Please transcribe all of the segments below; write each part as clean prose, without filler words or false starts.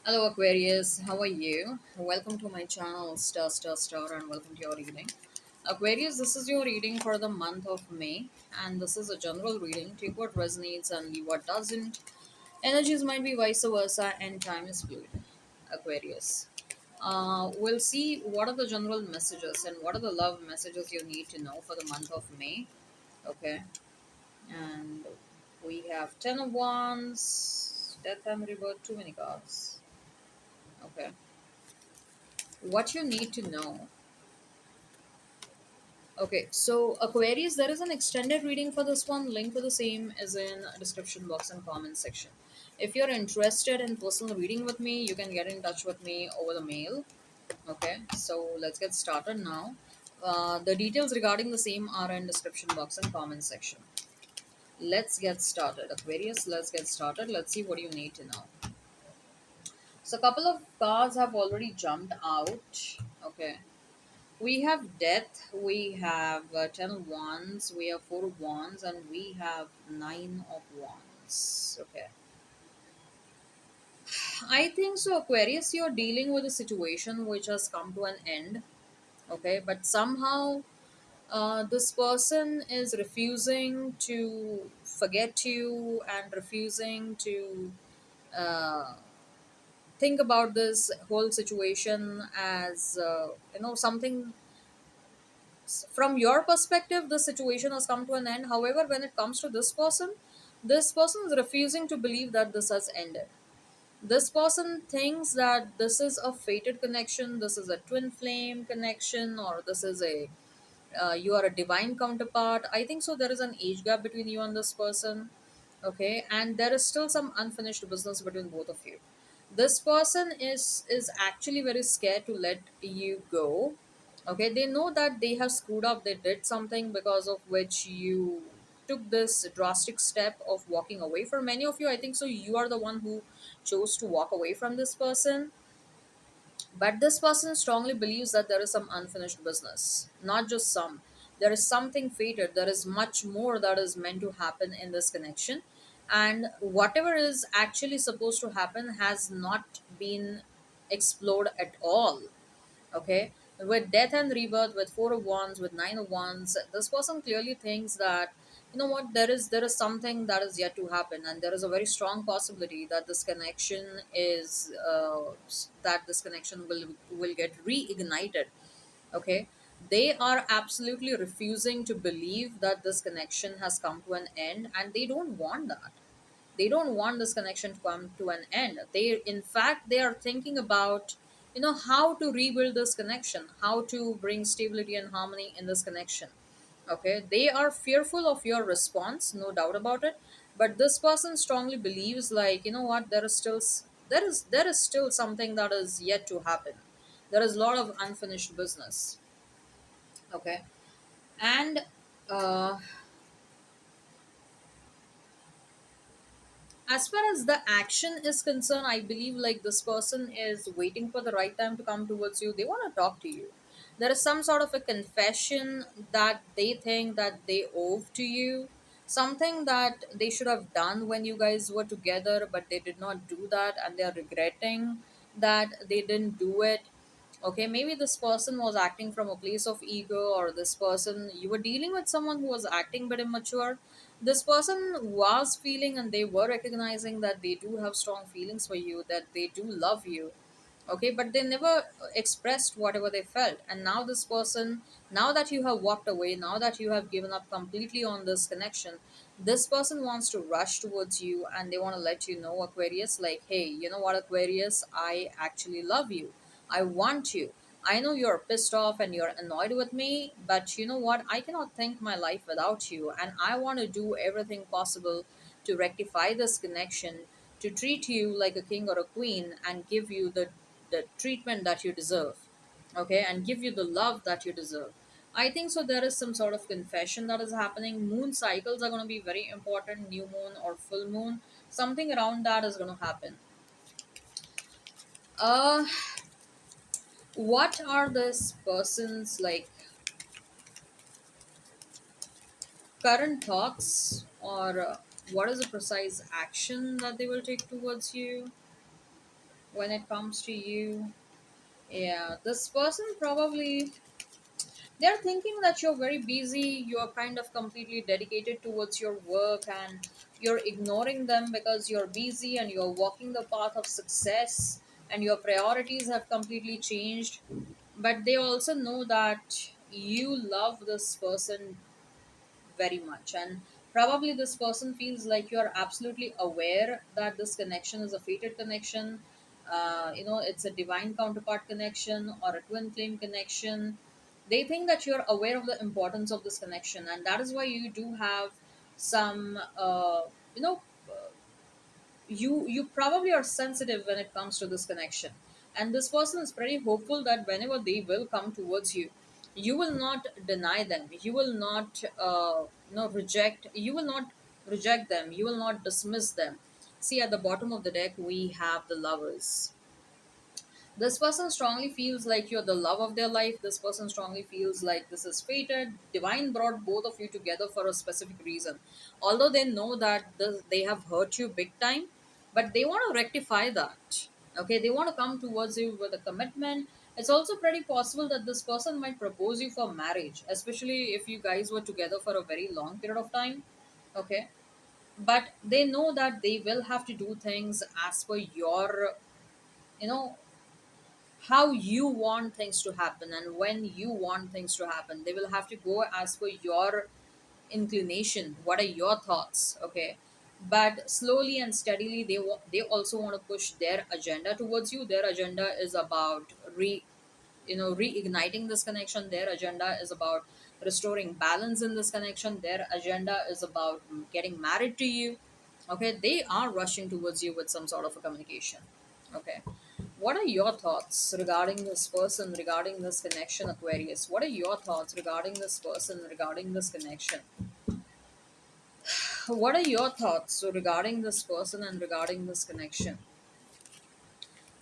Hello Aquarius, how are you? Welcome to my channel Star, and welcome to your reading. Aquarius, this is your reading for the month of May, and this is a general reading. Take what resonates and leave what doesn't. Energies might be vice versa, and time is fluid. Aquarius. We'll see what are the general messages and what are the love messages you need to know for the month of May. Okay, and we have Ten of Wands, Death and Rebirth, too many cards. Okay, what you need to know. Okay, so Aquarius, there is an extended reading for this one. Link to the same is in description box and comment section. If you're interested in personal reading with me, you can get in touch with me over the mail. Okay, so let's get started now. The details regarding the same are in description box and comment section. Let's get started, Aquarius. Let's get started. Let's see what you need to know. So, a couple of cards have already jumped out. Okay, we have death, we have 10 of wands, we have 4 of wands, and we have 9 of wands. Okay. I think so, Aquarius, you're dealing with a situation which has come to an end. Okay. But somehow this person is refusing to forget you and refusing to uh, think about this whole situation as, something from your perspective the situation has come to an end. However, when it comes to this person is refusing to believe that this has ended. This person thinks that this is a fated connection, this is a twin flame connection, or this is a you are a divine counterpart. I think so there is an age gap between you and this person. Okay, and there is still some unfinished business between both of you. This person is actually very scared to let you go. Okay, they know that they have screwed up, they did something because of which you took this drastic step of walking away. For many of you, I think so you are the one who chose to walk away from this person, but this person strongly believes that there is some unfinished business. Not just some. There is something fated. There is much more that is meant to happen in this connection. And whatever is actually supposed to happen has not been explored at all. Okay, with death and rebirth, with 4 of wands, with 9 of wands, this person clearly thinks that, you know what, there is something that is yet to happen, and there is a very strong possibility that this connection is that this connection will get reignited. Okay, they are absolutely refusing to believe that this connection has come to an end, and they don't want that. They don't want this connection to come to an end. They, in fact, they are thinking about, how to rebuild this connection, how to bring stability and harmony in this connection. Okay, they are fearful of your response, no doubt about it. But this person strongly believes, like, you know what, there is still something that is yet to happen. There is a lot of unfinished business. Okay, and uh, as far as the action is concerned, I believe like this person is waiting for the right time to come towards you. They want to talk to you. There is some sort of a confession that they think that they owe to you, something that they should have done when you guys were together, but they did not do that, and they are regretting that they didn't do it. Okay, maybe this person was acting from a place of ego, or this person, you were dealing with someone who was acting but immature. This person was feeling and they were recognizing that they do have strong feelings for you, that they do love you. Okay, but they never expressed whatever they felt. And now this person, now that you have walked away, now that you have given up completely on this connection, this person wants to rush towards you, and they want to let you know, Aquarius, like, hey, you know what, Aquarius, I actually love you. I want you. I know you're pissed off and you're annoyed with me, but you know what, I cannot think my life without you, and I want to do everything possible to rectify this connection, to treat you like a king or a queen, and give you the treatment that you deserve. Okay, and give you the love that you deserve. I think so there is some sort of confession that is happening. Moon cycles are going to be very important. New moon or full moon, something around that is going to happen. uh what are this person's like current thoughts, or what is the precise action that they will take towards you? when it comes to you. Yeah, this person probably, they're thinking that you're very busy, you're kind of completely dedicated towards your work, and you're ignoring them because you're busy and you're walking the path of success, and your priorities have completely changed. But they also know that you love this person very much, and probably this person feels like you're absolutely aware that this connection is a fated connection. It's a divine counterpart connection or a twin flame connection. They think that you're aware of the importance of this connection, and that is why you do have some you know you probably are sensitive when it comes to this connection. And this person is pretty hopeful that whenever they will come towards you, you will not deny them, you will not reject, you will not reject them, you will not dismiss them. See, at the bottom of the deck we have the lovers. This person strongly feels like you're the love of their life. This person strongly feels like this is fated. Divine brought both of you together for a specific reason. Although they know that they have hurt you big time, but they want to rectify that. Okay, they want to come towards you with a commitment. It's also pretty possible that this person might propose you for marriage, especially if you guys were together for a very long period of time. Okay, but they know that they will have to do things as per your, you know, how you want things to happen and when you want things to happen. They will have to go as per your inclination. What are your thoughts? Okay, but slowly and steadily they also want to push their agenda towards you. Their agenda is about reigniting this connection. Their agenda is about restoring balance in this connection. Their agenda is about getting married to you. Okay, they are rushing towards you with some sort of a communication. Okay, what are your thoughts regarding this person, regarding this connection, Aquarius? What are your thoughts regarding this person, regarding this connection? What are your thoughts regarding this person and regarding this connection?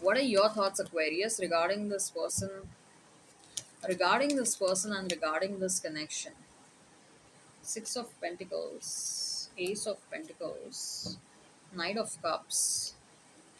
What are your thoughts, Aquarius, regarding this person and regarding this connection? Six of Pentacles, Ace of Pentacles, Knight of Cups.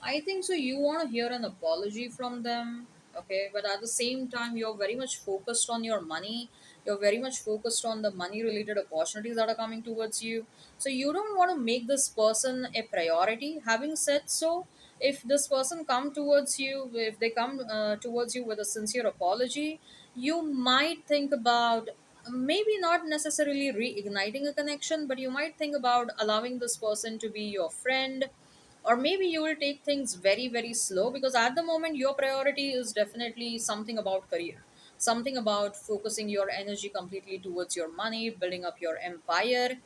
I think so. You want to hear an apology from them, okay? But at the same time, you're very much focused on your money. You're very much focused on the money related opportunities that are coming towards you. So you don't want to make this person a priority. Having said so, if this person come towards you, if they come towards you with a sincere apology, you might think about maybe not necessarily reigniting a connection, but you might think about allowing this person to be your friend, or maybe you will take things very very slow, because at the moment your priority is definitely something about career, something about focusing your energy completely towards your money, building up your empire.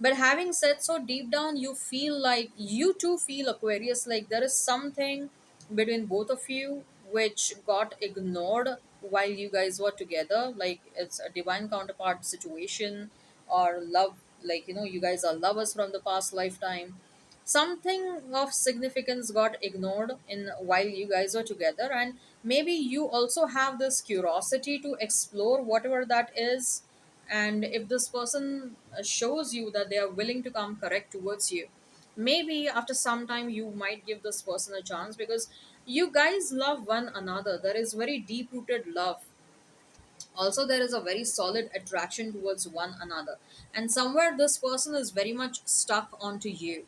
But having said so, deep down you feel like, you too feel, Aquarius, like there is something between both of you which got ignored while you guys were together. Like it's a divine counterpart situation, or love, like you guys are lovers from the past lifetime. Something of significance got ignored in while you guys were together, and maybe you also have this curiosity to explore whatever that is. And if this person shows you that they are willing to come correct towards you, maybe after some time you might give this person a chance, because you guys love one another. There is very deep rooted love. Also there is a very solid attraction towards one another, and somewhere this person is very much stuck onto you.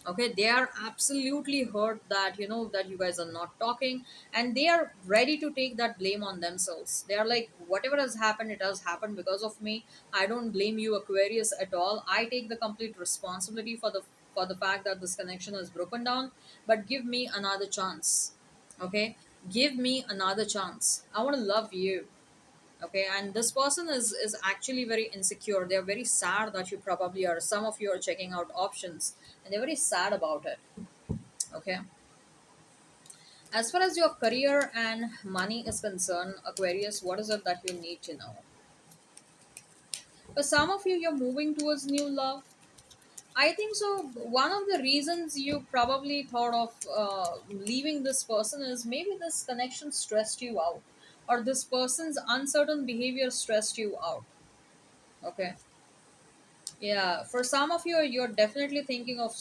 Okay, they are absolutely hurt that that you guys are not talking, and they are ready to take that blame on themselves. They are like, whatever has happened, it has happened because of me. I don't blame you, Aquarius, at all. I take the complete responsibility for the fact that this connection has broken down. But give me another chance. Okay, give me another chance. I want to love you. Okay, and this person is actually very insecure. They're very sad that you probably are, some of you are checking out options, and they're very sad about it. Okay, as far as your career and money is concerned, Aquarius, what is it that you need to know? For some of you, you're moving towards new love. I think so. One of the reasons you probably thought of leaving this person is maybe this connection stressed you out, or this person's uncertain behavior stressed you out. Okay, yeah, for some of you, you're definitely thinking of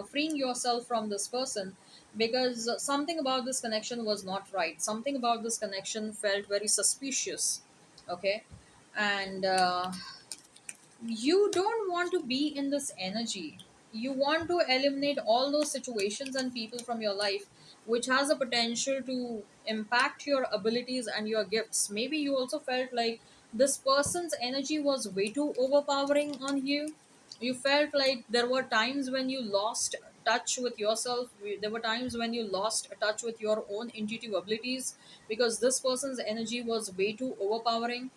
freeing yourself from this person, because something about this connection was not right. Something about this connection felt very suspicious. Okay. And you don't want to be in this energy. You want to eliminate all those situations and people from your life which has a potential to impact your abilities and your gifts. Maybe you also felt like this person's energy was way too overpowering on you. You felt like there were times when you lost touch with yourself. There were times when you lost touch with your own intuitive abilities because this person's energy was way too overpowering,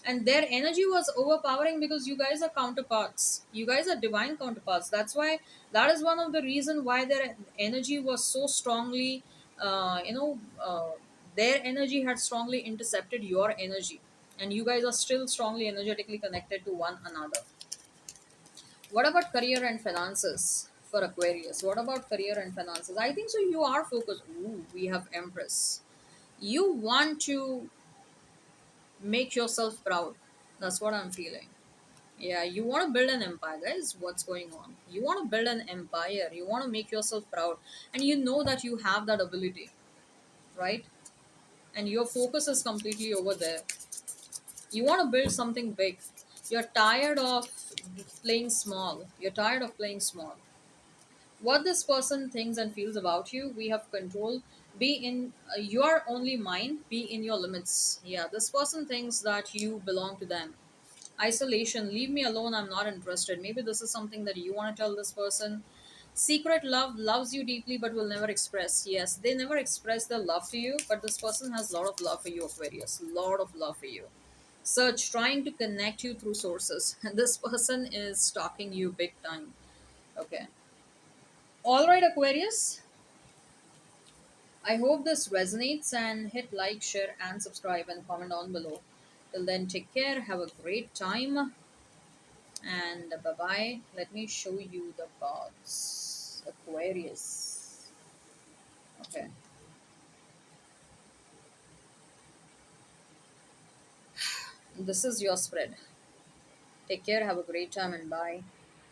and their energy was overpowering because you guys are counterparts. You guys are divine counterparts. That's why, that is one of the reason why their energy was so strongly, their energy had strongly intercepted your energy, and you guys are still strongly energetically connected to one another. What about career and finances for Aquarius? What about career and finances? I think so. You are focused. Ooh, we have Empress. You want to make yourself proud. That's what I'm feeling. Yeah, you want to build an empire, guys. What's going on? You want to build an empire. You want to make yourself proud. And you know that you have that ability, right? And your focus is completely over there. You want to build something big. You're tired of playing small. You're tired of playing small. What this person thinks and feels about you, we have control. Be in your only mind, be in your limits. Yeah, this person thinks that you belong to them. Isolation, leave me alone, I'm not interested. Maybe this is something that you want to tell this person. Secret love, loves you deeply but will never express. Yes, they never express their love to you, but this person has a lot of love for you, Aquarius. Lot of love for you. Search, trying to connect you through sources. And this person is stalking you big time. Okay. All right, Aquarius. I hope this resonates, and hit like, share, and subscribe and comment down below. Till then, take care. Have a great time. And bye bye. Let me show you the cards. Aquarius. Okay. This is your spread. Take care. Have a great time and bye.